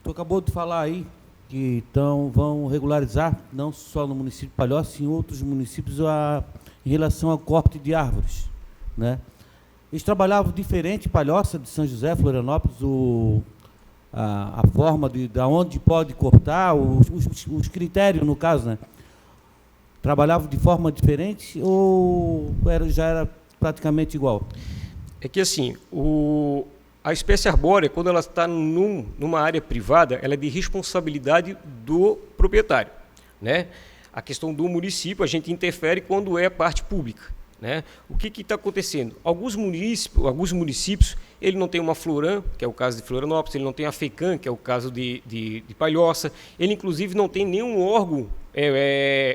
Tu acabou de falar aí que então vão regularizar, não só no município de Palhoça, em outros municípios, em relação ao corte de árvores, né? Eles trabalhavam diferente, Palhoça, de São José, Florianópolis, a forma de onde pode cortar, os critérios, no caso, né? Trabalhavam de forma diferente ou já era praticamente igual? É que assim, a espécie arbórea, quando ela está numa área privada, ela é de responsabilidade do proprietário, né? A questão do município, a gente interfere quando é parte pública, né? O que está acontecendo? Alguns municípios, ele não tem uma Floram, que é o caso de Florianópolis, ele não tem a FECAM, que é o caso de Palhoça, ele inclusive não tem nenhum órgão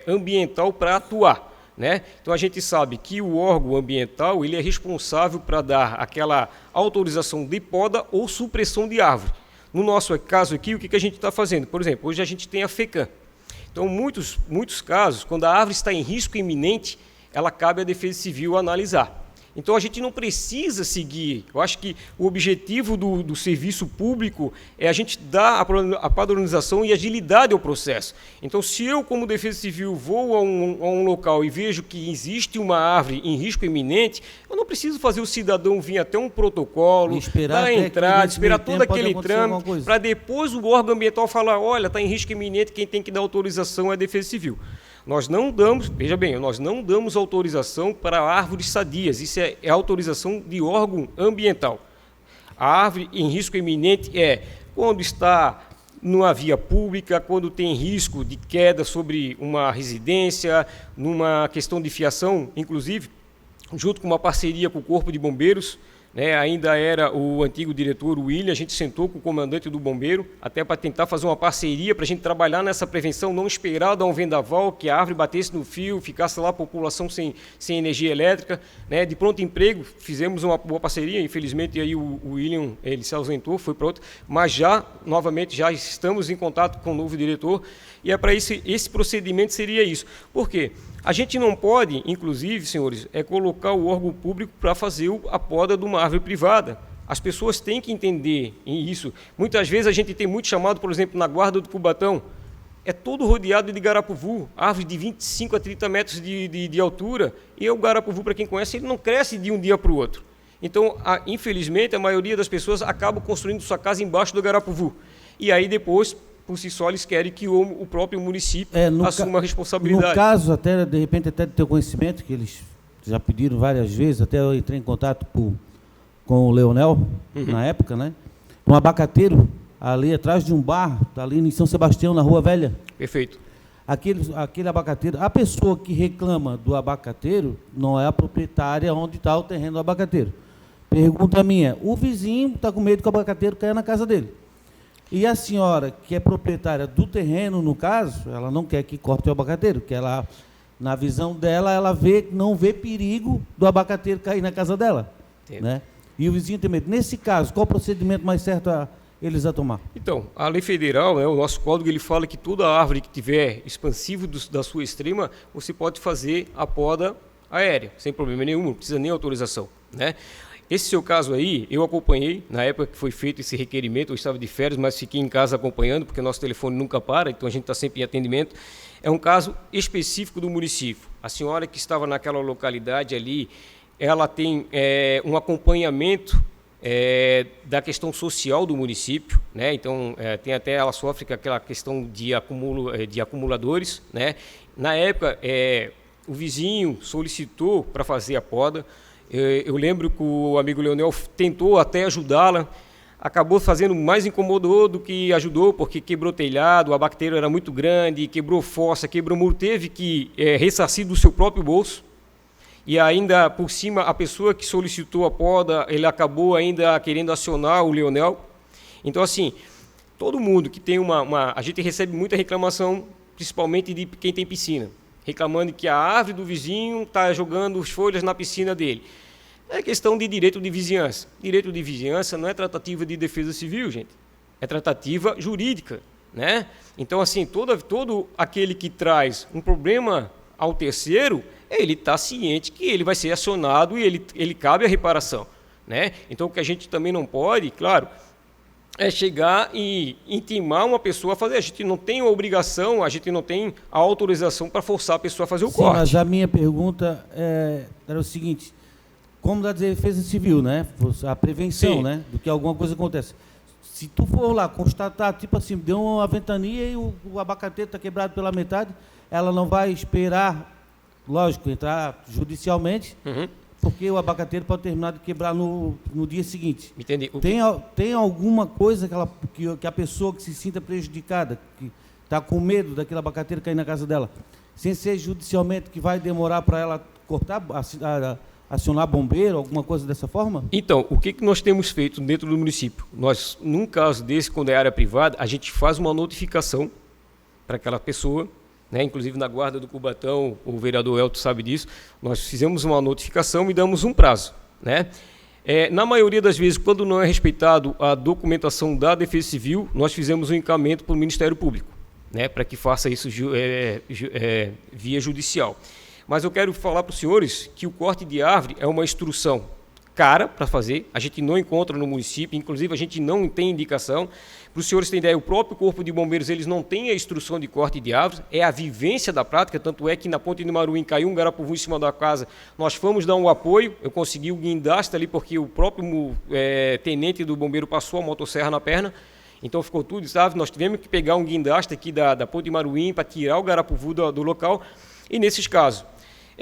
ambiental para atuar, né? Então a gente sabe que o órgão ambiental ele é responsável para dar aquela autorização de poda ou supressão de árvore. No nosso caso aqui, o que a gente está fazendo? Por exemplo, hoje a gente tem a FECAM. Então, muitos casos, quando a árvore está em risco iminente, ela cabe à Defesa Civil analisar. Então, a gente não precisa seguir. Eu acho que o objetivo do serviço público é a gente dar a padronização e agilidade ao processo. Então, se eu, como Defesa Civil, vou a um local e vejo que existe uma árvore em risco iminente, eu não preciso fazer o cidadão vir até um protocolo, dar a entrada, esperar todo aquele trâmite, para depois o órgão ambiental falar, olha, está em risco iminente, quem tem que dar autorização é a Defesa Civil. Nós não damos, veja bem, nós não damos autorização para árvores sadias, isso é autorização de órgão ambiental. A árvore em risco iminente é quando está numa via pública, quando tem risco de queda sobre uma residência, numa questão de fiação, inclusive, junto com uma parceria com o Corpo de Bombeiros, né, ainda era o antigo diretor, o William, a gente sentou com o comandante do bombeiro, até para tentar fazer uma parceria, para a gente trabalhar nessa prevenção, não esperar dar um vendaval, que a árvore batesse no fio, ficasse lá a população sem energia elétrica, né, de pronto emprego, fizemos uma boa parceria, infelizmente aí o William, ele se ausentou, foi para outro, mas novamente, já estamos em contato com o novo diretor, e é para esse procedimento seria isso. Por quê? A gente não pode, inclusive, senhores, colocar o órgão público para fazer a poda de uma árvore privada. As pessoas têm que entender isso. Muitas vezes a gente tem muito chamado, por exemplo, na Guarda do Cubatão, é todo rodeado de garapuvu, árvore de 25 a 30 metros de altura, e o garapuvu, para quem conhece, ele não cresce de um dia para o outro. Então, infelizmente, a maioria das pessoas acaba construindo sua casa embaixo do garapuvu. E aí depois, por si só, eles querem que o próprio município assuma a responsabilidade. No caso, até de repente, até de ter conhecimento, que eles já pediram várias vezes, até eu entrei em contato com o Leonel, na época, né? Um abacateiro ali atrás de um bar, ali em São Sebastião, na Rua Velha. Perfeito. Aquele abacateiro, a pessoa que reclama do abacateiro não é a proprietária onde está o terreno do abacateiro. Pergunta minha, o vizinho está com medo que o abacateiro caia na casa dele. E a senhora, que é proprietária do terreno, no caso, ela não quer que corte o abacateiro, que ela, na visão dela, ela não vê perigo do abacateiro cair na casa dela. Né? E o vizinho tem medo. Nesse caso, qual o procedimento mais certo eles a tomar? Então, a lei federal, né, o nosso código, ele fala que toda árvore que tiver expansivo da sua extrema, você pode fazer a poda aérea, sem problema nenhum, não precisa nem autorização, né? Esse seu caso aí, eu acompanhei, na época que foi feito esse requerimento, eu estava de férias, mas fiquei em casa acompanhando, porque nosso telefone nunca para, então a gente está sempre em atendimento. É um caso específico do município. A senhora que estava naquela localidade ali, ela tem um acompanhamento da questão social do município, né? Então, ela sofre com aquela questão de acumuladores, né? Na época, o vizinho solicitou para fazer a poda. Eu lembro que o amigo Leonel tentou até ajudá-la, acabou fazendo mais incomodou do que ajudou, porque quebrou telhado, o abacateiro era muito grande, quebrou fossa, quebrou muro, teve que ressarcir do seu próprio bolso. E ainda, por cima, a pessoa que solicitou a poda, ele acabou ainda querendo acionar o Leonel. Então, assim, todo mundo que tem a gente recebe muita reclamação, principalmente de quem tem piscina, reclamando que a árvore do vizinho está jogando as folhas na piscina dele. É questão de direito de vizinhança. Direito de vizinhança não é tratativa de defesa civil, gente. É tratativa jurídica, né? Então, assim, todo aquele que traz um problema ao terceiro, ele está ciente que ele vai ser acionado e ele cabe a reparação, né? Então, o que a gente também não pode, claro, é chegar e intimar uma pessoa a fazer. A gente não tem a obrigação, a gente não tem a autorização para forçar a pessoa a fazer o Sim, corte. mas a minha pergunta era o seguinte, como da defesa civil, né? A prevenção, Sim. né? Do que alguma coisa acontece. Se tu for lá constatar, tipo assim, deu uma ventania e o abacateiro está quebrado pela metade, ela não vai esperar, lógico, entrar judicialmente, Uhum. porque o abacateiro pode terminar de quebrar no dia seguinte. Entendi. Tem alguma coisa que a pessoa que se sinta prejudicada, que está com medo daquele abacateiro cair na casa dela, sem ser judicialmente, que vai demorar para ela cortar, acionar bombeiro, alguma coisa dessa forma? Então, o que nós temos feito dentro do município? Nós, num caso desse, quando é área privada, a gente faz uma notificação para aquela pessoa, né? Inclusive na guarda do Cubatão, o vereador Elton sabe disso, nós fizemos uma notificação e damos um prazo, né? Na maioria das vezes, quando não é respeitado a documentação da Defesa Civil, nós fizemos um encaminhamento para o Ministério Público, né? Para que faça isso via judicial. Mas eu quero falar para os senhores que o corte de árvore é uma instrução cara para fazer, a gente não encontra no município, inclusive a gente não tem indicação. Para os senhores terem ideia, o próprio Corpo de Bombeiros eles não têm a instrução de corte de árvores, é a vivência da prática, tanto é que na Ponte de Maruim caiu um garapuvu em cima da casa, nós fomos dar um apoio, eu consegui o guindaste ali porque o próprio tenente do bombeiro passou a motosserra na perna, então ficou tudo, sabe? Nós tivemos que pegar um guindaste aqui da Ponte de Maruim para tirar o garapuvu do local, e nesses casos,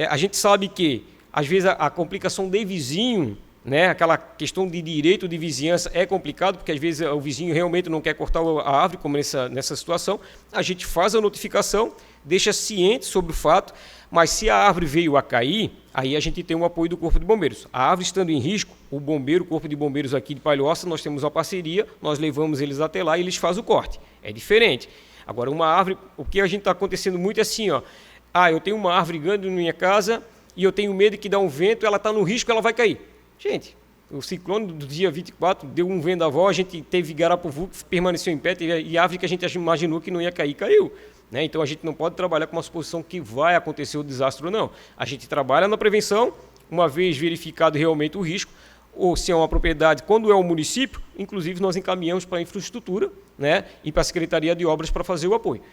a gente sabe que, às vezes, a complicação de vizinho, né, aquela questão de direito de vizinhança é complicado, porque às vezes o vizinho realmente não quer cortar a árvore, como nessa situação. A gente faz a notificação, deixa ciente sobre o fato, mas se a árvore veio a cair, aí a gente tem o apoio do Corpo de Bombeiros. A árvore estando em risco, o Corpo de Bombeiros aqui de Palhoça, nós temos uma parceria, nós levamos eles até lá e eles fazem o corte. É diferente. Agora, uma árvore, o que a gente está acontecendo muito é assim, ó. Eu tenho uma árvore grande na minha casa e eu tenho medo que dá um vento, ela está no risco, ela vai cair. Gente, o ciclone do dia 24 deu um vendaval, a gente teve garapuvu que permaneceu em pé, e a árvore que a gente imaginou que não ia cair, caiu. Né? Então a gente não pode trabalhar com uma suposição que vai acontecer o desastre ou não. A gente trabalha na prevenção, uma vez verificado realmente o risco, ou se é uma propriedade, quando é o município, inclusive nós encaminhamos para a infraestrutura, né, e para a Secretaria de Obras para fazer o apoio.